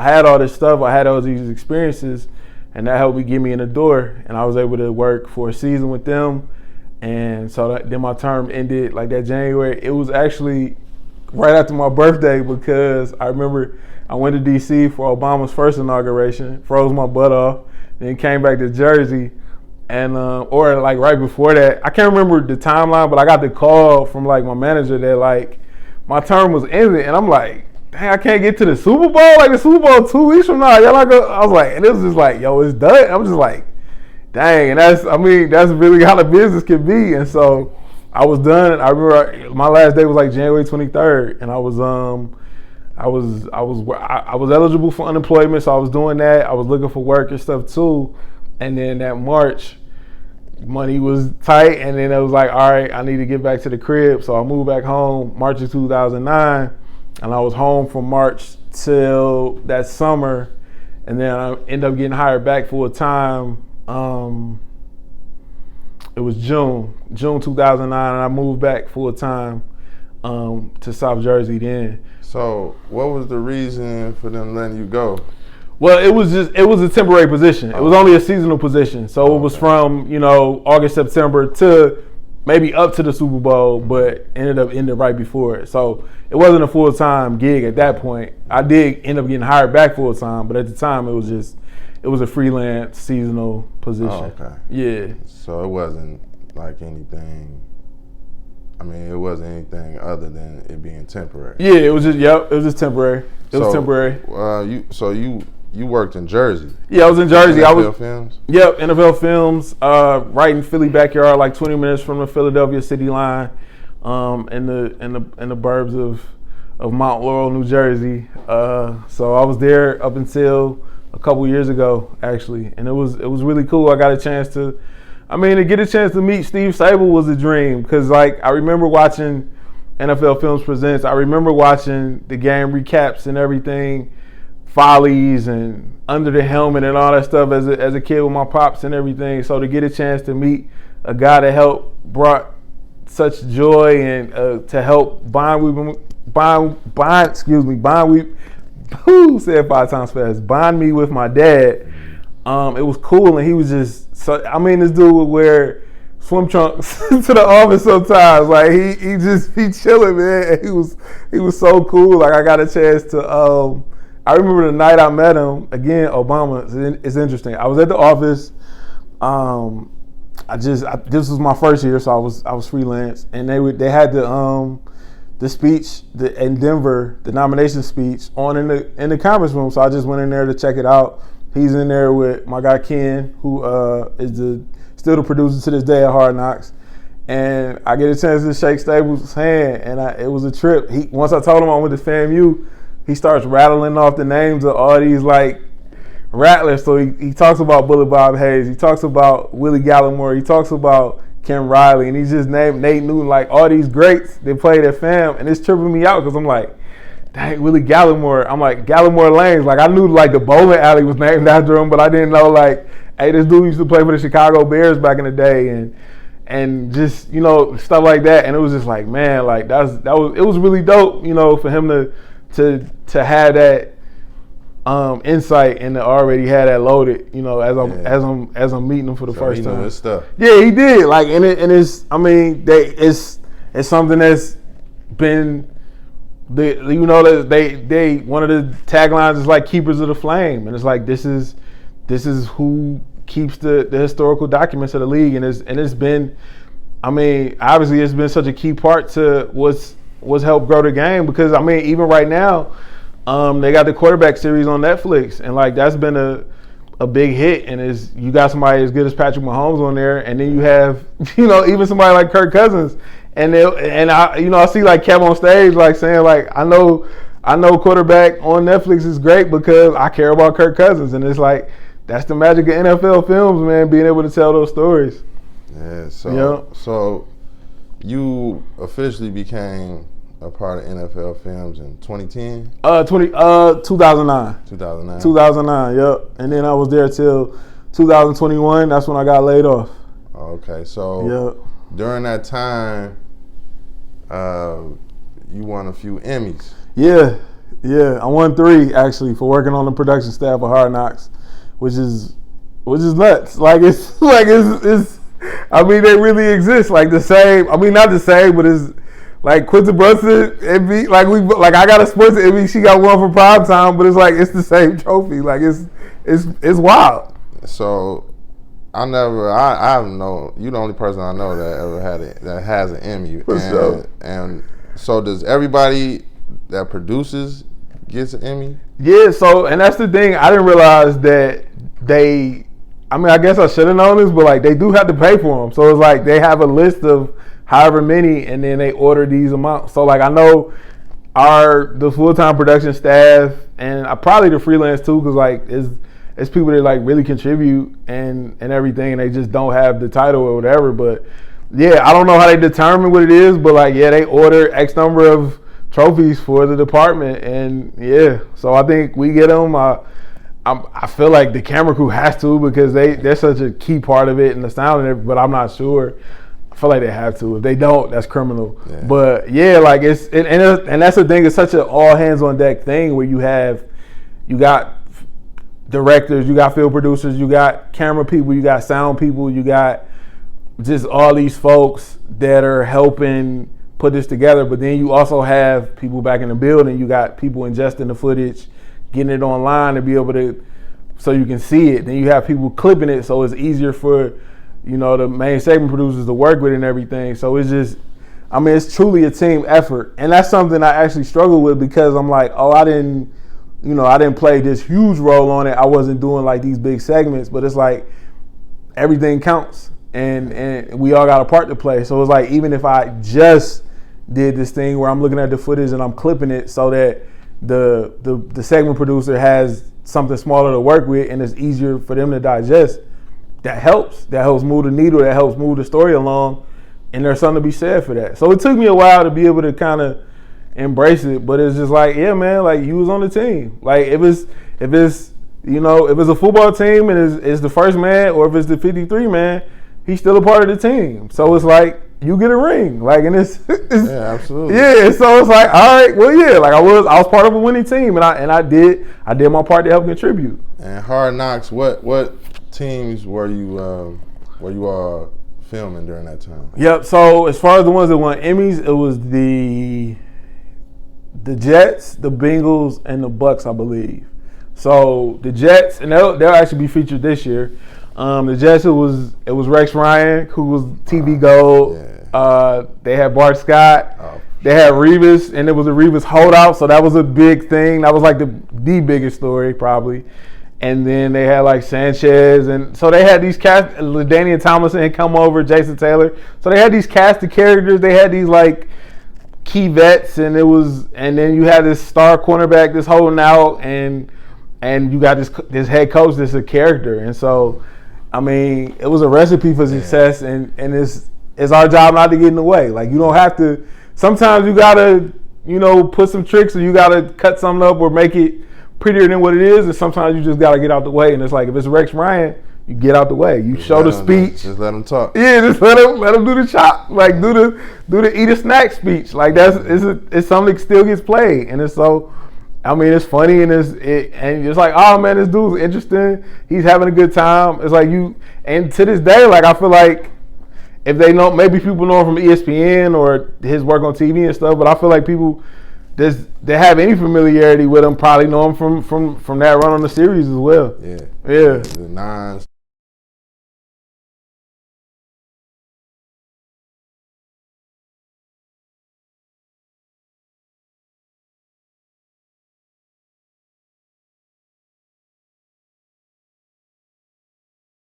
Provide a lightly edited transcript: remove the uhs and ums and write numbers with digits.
I had all this stuff. I had all these experiences, and that helped me get me in the door. And I was able to work for a season with them. And so then my term ended like that January. It was actually right after my birthday because I remember I went to D.C. for Obama's first inauguration, froze my butt off, then came back to Jersey. And or like right before that, I can't remember the timeline, but I got the call from like my manager that like my term was ended, and I'm like, dang, I can't get to the Super Bowl. Like the Super Bowl 2 weeks from now, y'all like, I was like, and it was just like, yo, it's done. I'm just like, dang, and that's really how the business can be. And so I was done. I remember my last day was like January 23rd, and I was eligible for unemployment, so I was doing that. I was looking for work and stuff too. And then that March, money was tight, and then I was like, all right, I need to get back to the crib. So I moved back home March of 2009, and I was home from March till that summer, and then I ended up getting hired back full time. It was June 2009, and I moved back full time to South Jersey then. So what was the reason for them letting you go? Well, it was a temporary position. It was only a seasonal position. So it was from, August, September to maybe up to the Super Bowl, but ended right before it. So it wasn't a full-time gig at that point. I did end up getting hired back full-time, but at the time it was a freelance seasonal position. Oh, okay. Yeah. So it wasn't like anything. I mean, it wasn't anything other than it being temporary. Yeah, it was just temporary. It was temporary. You worked in Jersey. Yeah, I was in Jersey. NFL Films? Yep, NFL Films, right in Philly backyard, like 20 minutes from the Philadelphia city line, in the burbs of Mount Laurel, New Jersey. So I was there up until a couple years ago, actually, and it was really cool. I got a chance to get a chance to meet Steve Sabol was a dream, because like I remember watching NFL Films Presents. I remember watching the game recaps and everything, follies and under the helmet and all that stuff as a kid with my pops and everything. So to get a chance to meet a guy that brought such joy and to help bond me with my dad. It was cool, and he was just this dude would wear swim trunks to the office sometimes. Like he just be chilling, man. And he was so cool. Like I got a chance to. I remember the night I met him, again, Obama, it's interesting. I was at the office. This was my first year, so I was freelance, and they had the speech in Denver, the nomination speech on in the conference room. So I just went in there to check it out. He's in there with my guy Ken, who is still the producer to this day at Hard Knocks. And I get a chance to shake Stable's hand, and it was a trip. Once I told him I went to FAMU, he starts rattling off the names of all these like rattlers. So he talks about Bullet Bob Hayes, he talks about Willie Gallimore, he talks about Ken Riley, and he just named Nate Newton, like all these greats that played at FAM, and it's tripping me out because I'm like, dang, Willie Gallimore. I'm like, Gallimore Lanes. Like I knew like the bowling alley was named after him, but I didn't know like, hey, this dude used to play for the Chicago Bears back in the day, and just stuff like that. And it was just like, man, like it was really dope, for him to have that insight and to already have that loaded, as I'm meeting him for the first time. His stuff. Yeah, he did. Like, and it's it's something that's been they one of the taglines is like keepers of the flame, and it's like this is who keeps the historical documents of the league, and it's been, obviously it's been such a key part to what's helped grow the game, because even right now, they got the quarterback series on Netflix, and like that's been a big hit, and you got somebody as good as Patrick Mahomes on there, and then you have even somebody like Kirk Cousins, and I see like Kev on stage like saying like I know quarterback on Netflix is great because I care about Kirk Cousins, and it's like that's the magic of NFL Films, man, being able to tell those stories. Yeah. So you officially became a part of NFL Films in 2010? 2009. 2009, yep. And then I was there till 2021. That's when I got laid off. Okay, so during that time, you won a few Emmys. Yeah, Yeah, I won 3 actually for working on the production staff of Hard Knocks, which is nuts. Like it's I mean, they really exist. Like the same. I mean, not the same, but it's like Quinta Brunson. It be like I got a sports. It be she got one for prime time, but it's like it's the same trophy. Like it's wild. So I don't know. You're the only person I know that ever had it that has an Emmy. And so does everybody that produces gets an Emmy? Yeah. So and that's the thing. I didn't realize that they. I mean, I guess I should have known this, but like they do have to pay for them. So it's like they have a list of however many, and then they order these amounts. So like I know the full-time production staff, and probably the freelance too, because like it's people that like really contribute and everything, and they just don't have the title or whatever. But yeah, I don't know how they determine what it is, but like yeah, they order X number of trophies for the department, and yeah, so I think we get them. I feel like the camera crew has to because they're such a key part of it and the sound and everything, but I'm not sure. I feel like they have to. If they don't, that's criminal. Yeah. But yeah, like and that's the thing. It's such an all hands on deck thing where you got directors, you got field producers, you got camera people, you got sound people, you got just all these folks that are helping put this together. But then you also have people back in the building. You got people ingesting the footage, getting it online to be able to, so you can see it. Then you have people clipping it, so it's easier for, the main segment producers to work with and everything. So it's just, I mean, it's truly a team effort. And that's something I actually struggle with because I'm like, I didn't play this huge role on it. I wasn't doing like these big segments, but it's like everything counts and we all got a part to play. So it's like, even if I just did this thing where I'm looking at the footage and I'm clipping it so that the segment producer has something smaller to work with and it's easier for them to digest, that helps move the needle, that helps move the story along, and there's something to be said for that. So it took me a while to be able to kind of embrace it, but it's just like, yeah, man, like you was on the team. Like if it's a football team and it's the first man, or if it's the 53 man, he's still a part of the team. So it's like, you get a ring, like, and it's yeah, absolutely, yeah. So it's like, all right, well, yeah, like I was part of a winning team, and I did my part to help contribute. And Hard Knocks, what teams were you all filming during that time? Yep. So as far as the ones that won Emmys, it was the Jets, the Bengals, and the Bucks, I believe. So the Jets, and they'll actually be featured this year. The Jets, it was Rex Ryan, who was TV Gold. Yeah. They had Bart Scott. Oh. They had Revis, and it was a Revis holdout, so that was a big thing. That was like the biggest story probably. And then they had like Sanchez, and so they had these cast. LaDainian Tomlinson had come over, Jason Taylor. So they had these cast of characters. They had these like key vets, and then you had this star cornerback that's holding out, and you got this head coach that's a character, and so. I mean, it was a recipe for success, and it's our job not to get in the way. Like, you don't have to. Sometimes you gotta, put some tricks, or you gotta cut something up or make it prettier than what it is. And sometimes you just gotta get out the way. And it's like, if it's Rex Ryan, you get out the way. You just show the speech. Just let him talk. Yeah, just let him do the chop. Like do the eat a snack speech. Like it's something that still gets played, and it's so. I mean, it's funny and it's like, oh man, this dude's interesting. He's having a good time. It's like and to this day, like I feel like if they know, maybe people know him from ESPN or his work on TV and stuff, but I feel like people that have any familiarity with him probably know him from that run on the series as well. Yeah. Yeah. The nines.